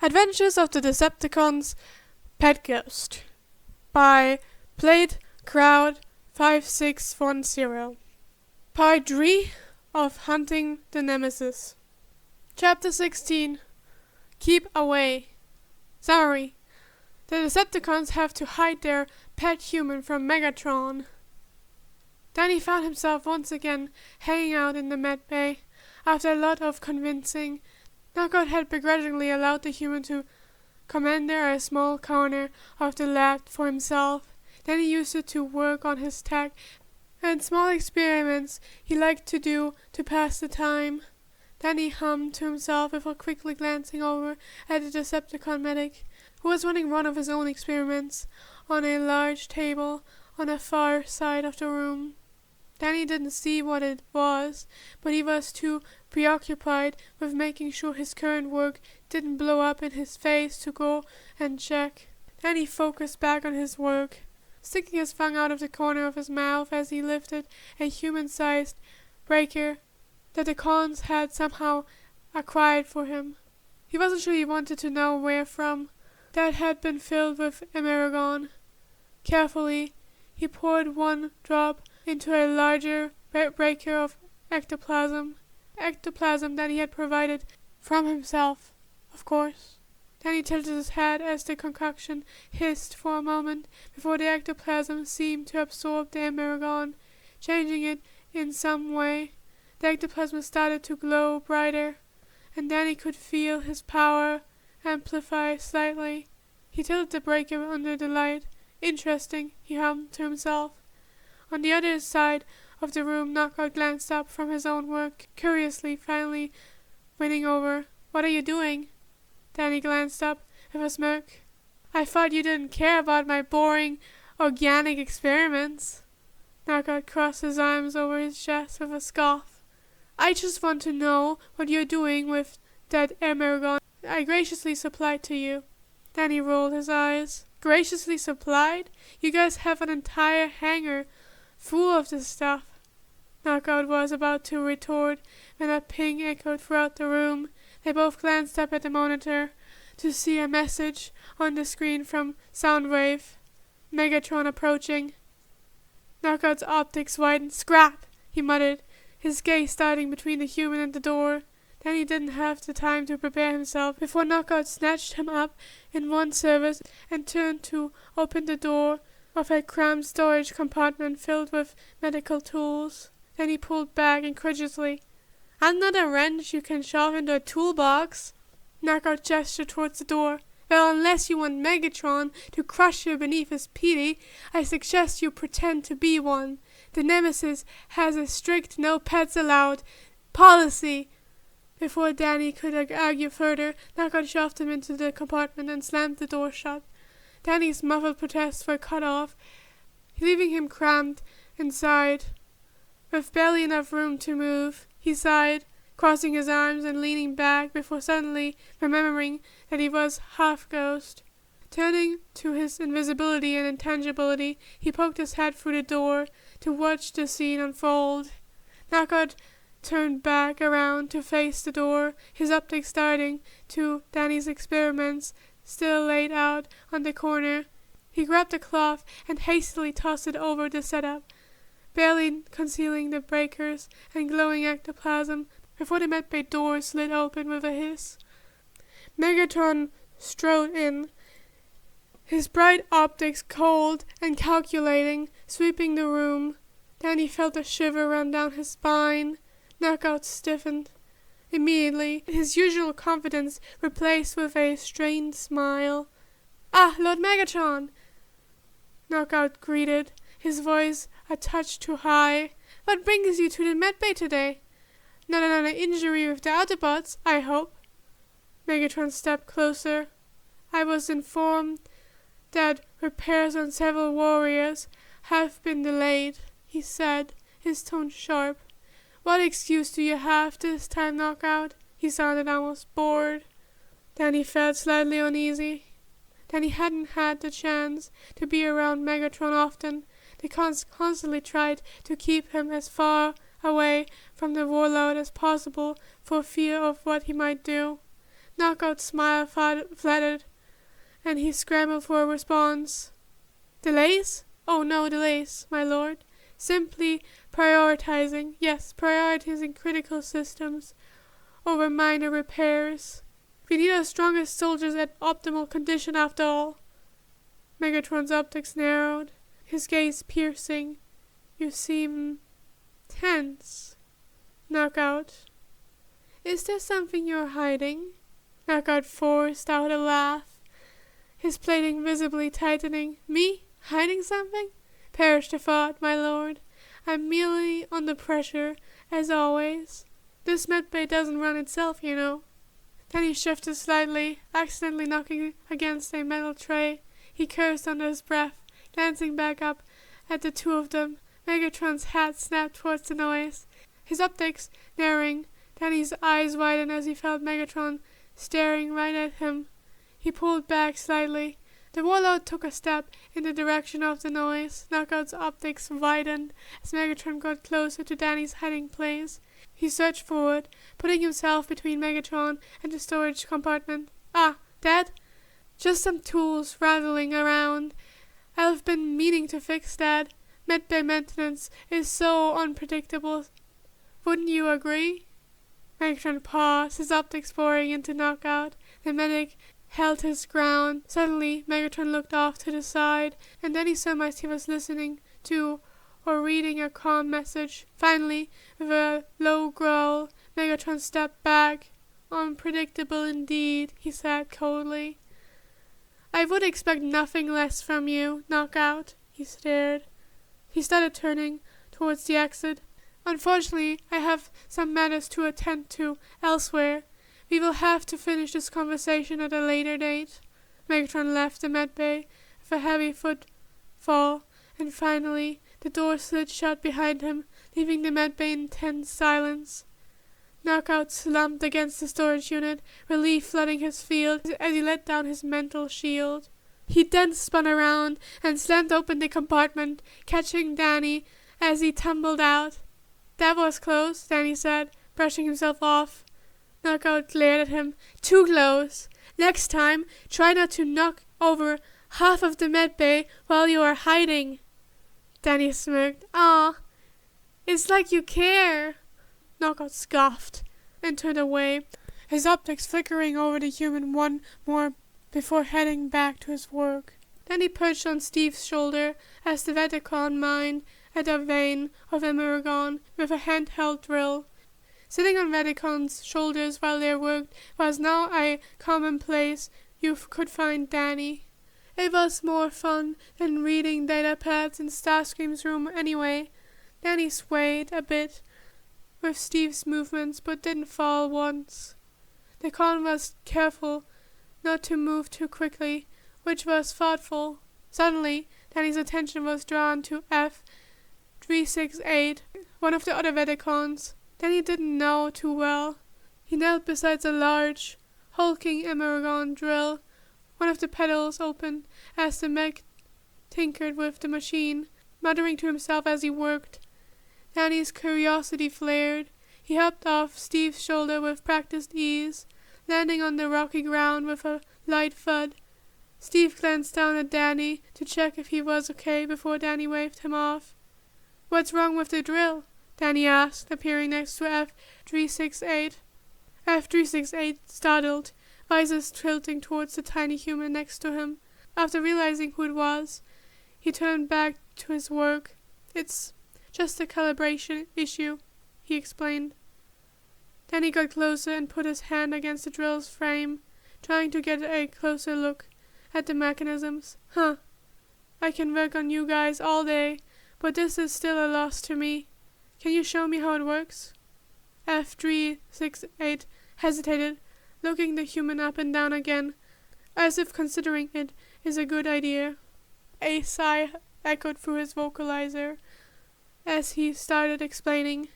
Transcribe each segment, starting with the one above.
Adventures of the Decepticons Pet Ghost by Played Crowd 5610. Part 3 of Hunting the Nemesis. Chapter 16. Keep Away. Summary. The Decepticons have to hide their pet human from Megatron. Danny found himself once again hanging out in the medbay. After a lot of convincing, Knockout had begrudgingly allowed the human to commander a small corner of the lab for himself. Then he used it to work on his tech and small experiments he liked to do to pass the time. Then he hummed to himself before quickly glancing over at the Decepticon medic, who was running one of his own experiments on a large table on the far side of the room. Danny didn't see what it was, but he was too preoccupied with making sure his current work didn't blow up in his face to go and check. Then he focused back on his work, sticking his tongue out of the corner of his mouth as he lifted a human-sized breaker that the cons had somehow acquired for him. He wasn't sure he wanted to know where from. That had been filled with Amerigon. Carefully, he poured one drop into a larger breaker of ectoplasm that he had provided from himself, of course. Then he tilted his head as the concoction hissed for a moment before the ectoplasm seemed to absorb the Amerigon, changing it in some way. The ectoplasm started to glow brighter, and then he could feel his power amplify slightly. He tilted the breaker under the light. Interesting, he hummed to himself. On the other side of the room, Knockout glanced up from his own work, curiously, finally winning over. "What are you doing?" Danny glanced up with a smirk. "I thought you didn't care about my boring, organic experiments." Knockout crossed his arms over his chest with a scoff. "I just want to know what you're doing with that Amerigon I graciously supplied to you." Danny rolled his eyes. "Graciously supplied? You guys have an entire hangar full of this stuff." Knockout was about to retort when a ping echoed throughout the room. They both glanced up at the monitor to see a message on the screen from Soundwave. Megatron approaching. Knockout's optics widened. "Scrap!" he muttered, his gaze starting between the human and the door. Then he didn't have the time to prepare himself before Knockout snatched him up in one service and turned to open the door of a cramped storage compartment filled with medical tools. Then he pulled back incredulously. "I'm not a wrench you can shove into a toolbox." Knockout gestured towards the door. "Well, unless you want Megatron to crush you beneath his pity, I suggest you pretend to be one. The Nemesis has a strict no pets allowed policy." Before Danny could argue further, Knockout shoved him into the compartment and slammed the door shut. Danny's muffled protests were cut off, leaving him cramped inside. With barely enough room to move, he sighed, crossing his arms and leaning back before suddenly remembering that he was half ghost. Turning to his invisibility and intangibility, he poked his head through the door to watch the scene unfold. Knockout turned back around to face the door, his optics starting to Danny's experiments still laid out on the corner. He grabbed a cloth and hastily tossed it over the setup, barely concealing the breakers and glowing ectoplasm before the medbay door slid open with a hiss. Megatron strode in, his bright optics cold and calculating, sweeping the room. Then he felt a shiver run down his spine. Knockout stiffened. Immediately, his usual confidence replaced with a strained smile. "Ah, Lord Megatron!" Knockout greeted, his voice a touch too high. "What brings you to the medbay today? Not another injury with the Autobots, I hope?" Megatron stepped closer. "I was informed that repairs on several warriors have been delayed," he said, his tone sharp. "What excuse do you have this time, Knockout?" He sounded almost bored. Then he felt slightly uneasy. Then he hadn't had the chance to be around Megatron often. The cons constantly tried to keep him as far away from the warlord as possible for fear of what he might do. Knockout's smile flattered, and he scrambled for a response. Delays? Oh, no delays, my lord. Simply prioritizing critical systems over minor repairs. We need our strongest soldiers at optimal condition after all. Megatron's optics narrowed, his gaze piercing. You seem tense. Knockout. Is there something you're hiding? Knockout forced out a laugh, his plating visibly tightening. Me? Hiding something? Perish the thought, my lord. I'm merely under pressure, as always. This medbay doesn't run itself, you know. Then he shifted slightly, accidentally knocking against a metal tray. He cursed under his breath, glancing back up at the two of them. Megatron's hat snapped towards the noise, his optics narrowing. Danny's eyes widened as he felt Megatron staring right at him. He pulled back slightly. The warlord took a step in the direction of the noise. Knockout's optics widened as Megatron got closer to Danny's hiding place. He surged forward, putting himself between Megatron and the storage compartment. Ah, Dad? Just some tools rattling around. I've been meaning to fix that. Medbay maintenance is so unpredictable. Wouldn't you agree? Megatron paused, his optics boring into Knockout. The medic held his ground. Suddenly, Megatron looked off to the side, and then he surmised he was listening to or reading a calm message. Finally, with a low growl, Megatron stepped back. Unpredictable indeed, he said coldly. I would expect nothing less from you, Knockout. He stared. He started turning towards the exit. Unfortunately, I have some matters to attend to elsewhere. We will have to finish this conversation at a later date. Megatron left the medbay with a heavy footfall, and finally the door slid shut behind him, leaving the medbay in tense silence. Knockout slumped against the storage unit, relief flooding his field as he let down his mental shield. He then spun around and slammed open the compartment, catching Danny as he tumbled out. That was close, Danny said, brushing himself off. Knockout glared at him. Too close. Next time, try not to knock over half of the medbay while you are hiding. Danny smirked. Aw, it's like you care. Knockout scoffed and turned away, his optics flickering over the human one more before heading back to his work. Then he perched on Steve's shoulder as the Decepticon mined at a vein of emergon with a handheld drill. Sitting on Decepticon's shoulders while they worked was now a commonplace you could find Danny. It was more fun than reading datapads in Starscream's room anyway. Danny swayed a bit with Steve's movements but didn't fall once. The con was careful not to move too quickly, which was thoughtful. Suddenly, Danny's attention was drawn to F368, one of the other Decepticons. Danny didn't know too well. He knelt beside a large, hulking emergon drill. One of the pedals opened as the mech tinkered with the machine, muttering to himself as he worked. Danny's curiosity flared. He hopped off Steve's shoulder with practiced ease, landing on the rocky ground with a light thud. Steve glanced down at Danny to check if he was okay before Danny waved him off. What's wrong with the drill? Danny asked, appearing next to F368. F368 startled, visors tilting towards the tiny human next to him. After realizing who it was, he turned back to his work. It's just a calibration issue, he explained. Danny got closer and put his hand against the drill's frame, trying to get a closer look at the mechanisms. Huh. I can work on you guys all day, but this is still a loss to me. Can you show me how it works? F368 hesitated, looking the human up and down again, as if considering it is a good idea. A sigh echoed through his vocalizer as he started explaining.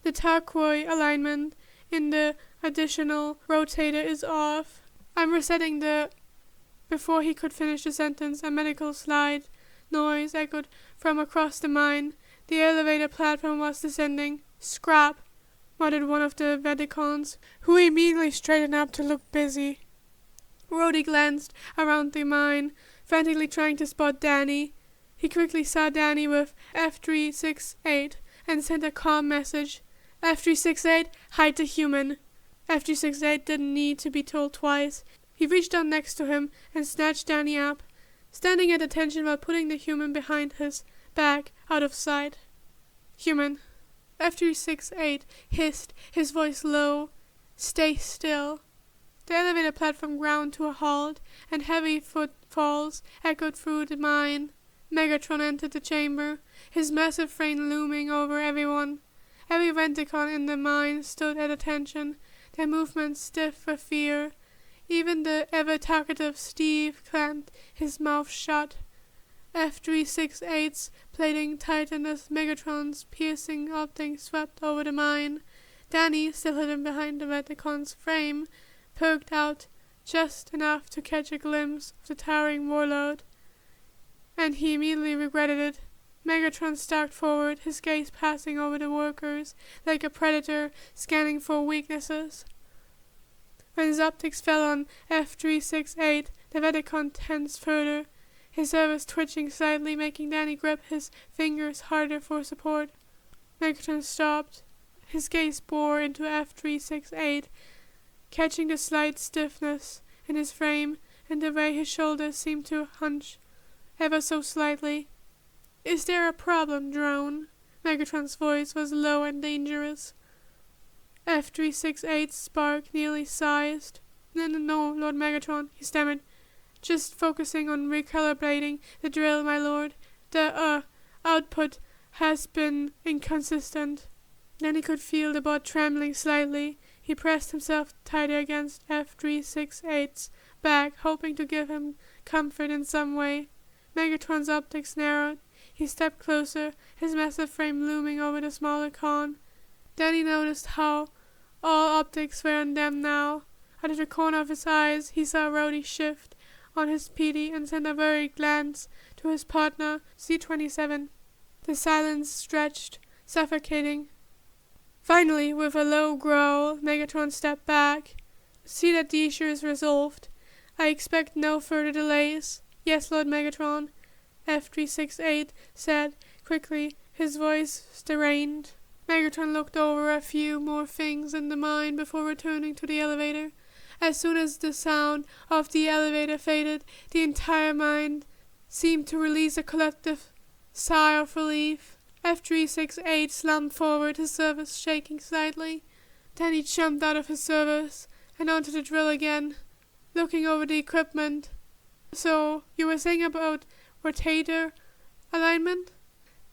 The turquoise alignment in the additional rotator is off. I'm resetting the... Before he could finish the sentence, a medical slide noise echoed from across the mine. The elevator platform was descending. Scrap. muttered one of the Decepticons, who immediately straightened up to look busy. Rhodey glanced around the mine, frantically trying to spot Danny. He quickly saw Danny with F368 and sent a calm message. F368, hide the human. F368 didn't need to be told twice. He reached down next to him and snatched Danny up, standing at attention while putting the human behind his back out of sight. Human. F368 hissed, his voice low. Stay still. The elevator platform ground to a halt, and heavy footfalls echoed through the mine. Megatron entered the chamber, his massive frame looming over everyone. Every Decepticon in the mine stood at attention, their movements stiff with fear. Even the ever-talkative Steve clamped his mouth shut. F368's plating tightened as Megatron's piercing optics swept over the mine. Danny, still hidden behind the Decepticon's frame, perked out just enough to catch a glimpse of the towering warlord, and he immediately regretted it. Megatron stalked forward, his gaze passing over the workers like a predator scanning for weaknesses. When his optics fell on F368, the Decepticon tensed further, his service twitching slightly, making Danny grip his fingers harder for support. Megatron stopped. His gaze bore into F368, catching the slight stiffness in his frame and the way his shoulders seemed to hunch ever so slightly. Is there a problem, drone? Megatron's voice was low and dangerous. F368's spark nearly sized. No, Lord Megatron, he stammered. Just focusing on recalibrating the drill, my lord. The, output has been inconsistent. Then he could feel the bot trembling slightly. He pressed himself tighter against F368's back, hoping to give him comfort in some way. Megatron's optics narrowed. He stepped closer, his massive frame looming over the smaller con. Then he noticed how all optics were on them now. Out of the corner of his eyes, he saw Rhodey shift on his PD and send a worried glance to his partner, C-27. The silence stretched, suffocating. Finally, with a low growl, Megatron stepped back. See that the issue is resolved. I expect no further delays. Yes, Lord Megatron, F368 said quickly, his voice strained. Megatron looked over a few more things in the mine before returning to the elevator. As soon as the sound of the elevator faded, the entire mine seemed to release a collective sigh of relief. F368 slumped forward, his service shaking slightly. Then he jumped out of his service and onto the drill again, looking over the equipment. So, you were saying about rotator alignment?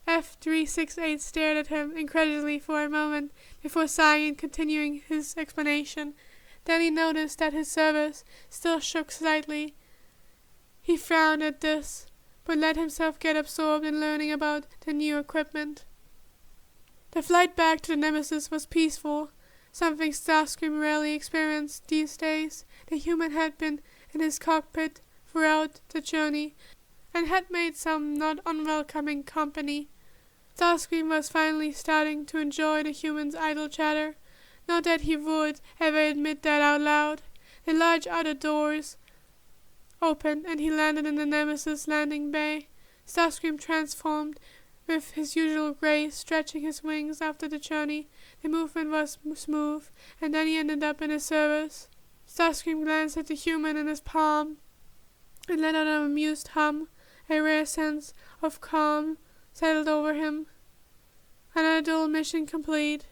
F368 stared at him incredulously for a moment before sighing and continuing his explanation. Then he noticed that his service still shook slightly. He frowned at this, but let himself get absorbed in learning about the new equipment. The flight back to the Nemesis was peaceful, something Starscream rarely experienced these days. The human had been in his cockpit throughout the journey, and had made some not unwelcoming company. Starscream was finally starting to enjoy the human's idle chatter. Not that he would ever admit that out loud. The large outer doors opened, and he landed in the Nemesis landing bay. Starscream transformed with his usual grace, stretching his wings after the journey. The movement was smooth, and then he ended up in his service. Starscream glanced at the human in his palm and let out an amused hum. A rare sense of calm settled over him. Another dual mission complete.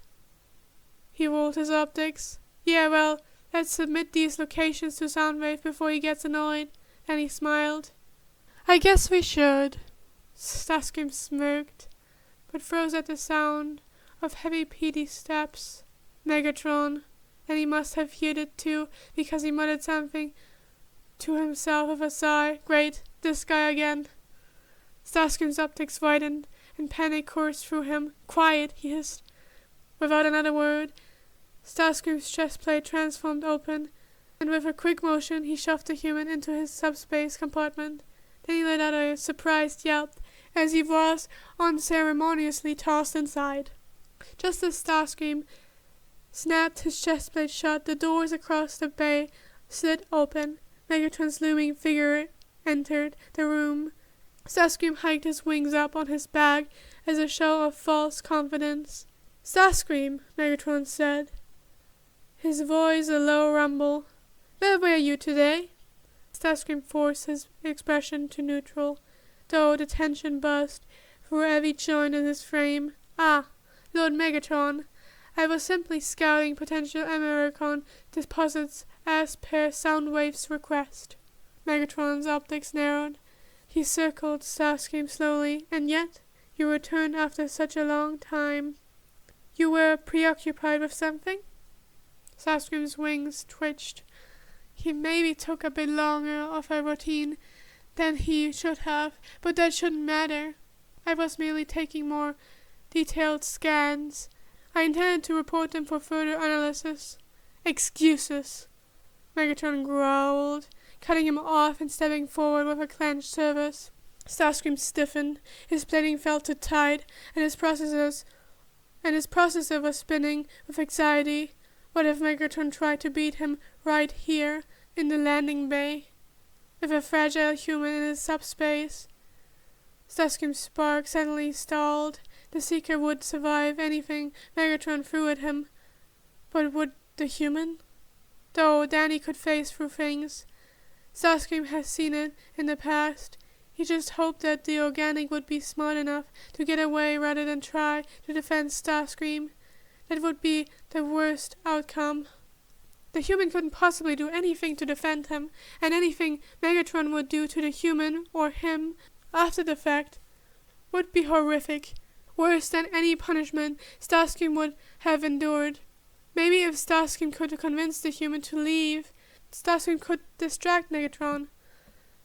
He rolled his optics. Yeah, well, let's submit these locations to Soundwave before he gets annoyed. Then he smiled. I guess we should. Starscream smirked, but froze at the sound of heavy peaty steps. Megatron. And he must have heard it too, because he muttered something to himself with a sigh. Great, this guy again. Starscream's optics widened, and panic coursed through him. Quiet, he hissed. Without another word, Starscream's chest plate transformed open, and with a quick motion he shoved the human into his subspace compartment. Then he let out a surprised yelp as he was unceremoniously tossed inside. Just as Starscream snapped his chest plate shut. The doors across the bay slid open. Megatron's looming figure entered the room. Starscream hiked his wings up on his back as a show of false confidence. "Starscream," Megatron said, his voice a low rumble. "Where were you today?" Starscream forced his expression to neutral, though the tension burst through every joint in his frame. "Ah, Lord Megatron, I was simply scouting potential Americon deposits as per Soundwave's request." Megatron's optics narrowed. He circled Starscream slowly. "And yet, you returned after such a long time. You were preoccupied with something?" Starscream's wings twitched. He maybe took a bit longer of a routine than he should have, but that shouldn't matter. I was merely taking more detailed scans. I intended to report them for further analysis. "Excuses," Megatron growled, cutting him off and stepping forward with a clenched service. Starscream stiffened. His plating felt too tight, and his processor was spinning with anxiety. What if Megatron tried to beat him right here in the landing bay, with a fragile human in his subspace? Starscream's spark suddenly stalled. The Seeker would survive anything Megatron threw at him, but would the human? Though Danny could phase through things. Starscream had seen it in the past. He just hoped that the organic would be smart enough to get away rather than try to defend Starscream. That would be the worst outcome. The human couldn't possibly do anything to defend him, and anything Megatron would do to the human or him after the fact would be horrific, worse than any punishment Starscream would have endured. Maybe if Starscream could convince the human to leave, Starscream could distract Megatron.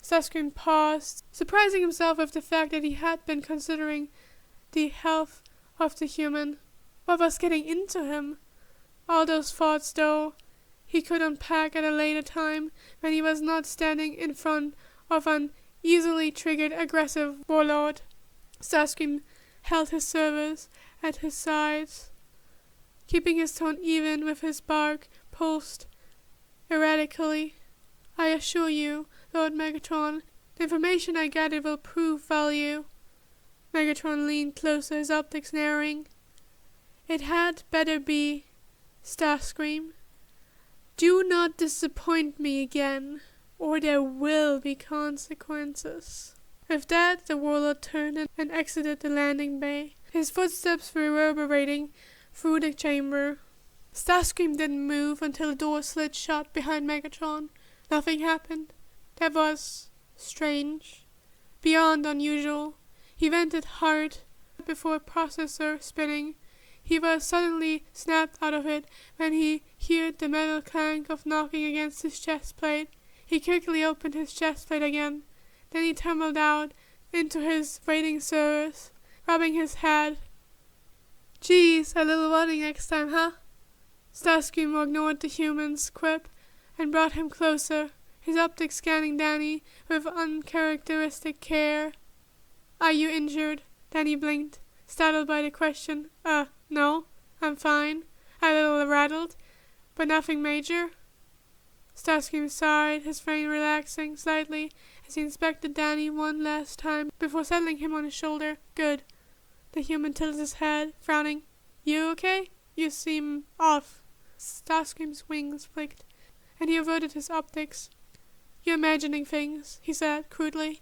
Starscream paused, surprising himself with the fact that he had been considering the health of the human. What was getting into him? All those thoughts, though, he could unpack at a later time when he was not standing in front of an easily triggered aggressive warlord. Starscream held his service at his sides, keeping his tone even with his bark pulsed erratically. "I assure you, Lord Megatron, the information I gathered will prove value." Megatron leaned closer, his optics narrowing. "It had better be, Starscream. Do not disappoint me again, or there will be consequences." With that, the warlord turned and exited the landing bay, his footsteps reverberating through the chamber. Starscream didn't move until the door slid shut behind Megatron. Nothing happened. That was strange, beyond unusual. He vented hard before processor spinning. He was suddenly snapped out of it when he heard the metal clank of knocking against his chest plate. He quickly opened his chest plate again. Then he tumbled out into his waiting service, rubbing his head. "Geez, a little running next time, huh?" Starscream ignored the human's quip and brought him closer, his optics scanning Danny with uncharacteristic care. "Are you injured?" Danny blinked, startled by the question. No, I'm fine. A little rattled, but nothing major." Starscream sighed, his brain relaxing slightly as he inspected Danny one last time before settling him on his shoulder. "Good." The human tilted his head, frowning. "You okay? You seem off." Starscream's wings flicked, and he averted his optics. "You're imagining things," he said crudely.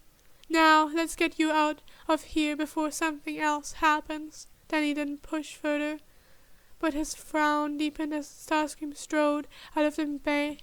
"Now, let's get you out of here before something else happens." Danny didn't push further, but his frown deepened as Starscream strode out of the bay.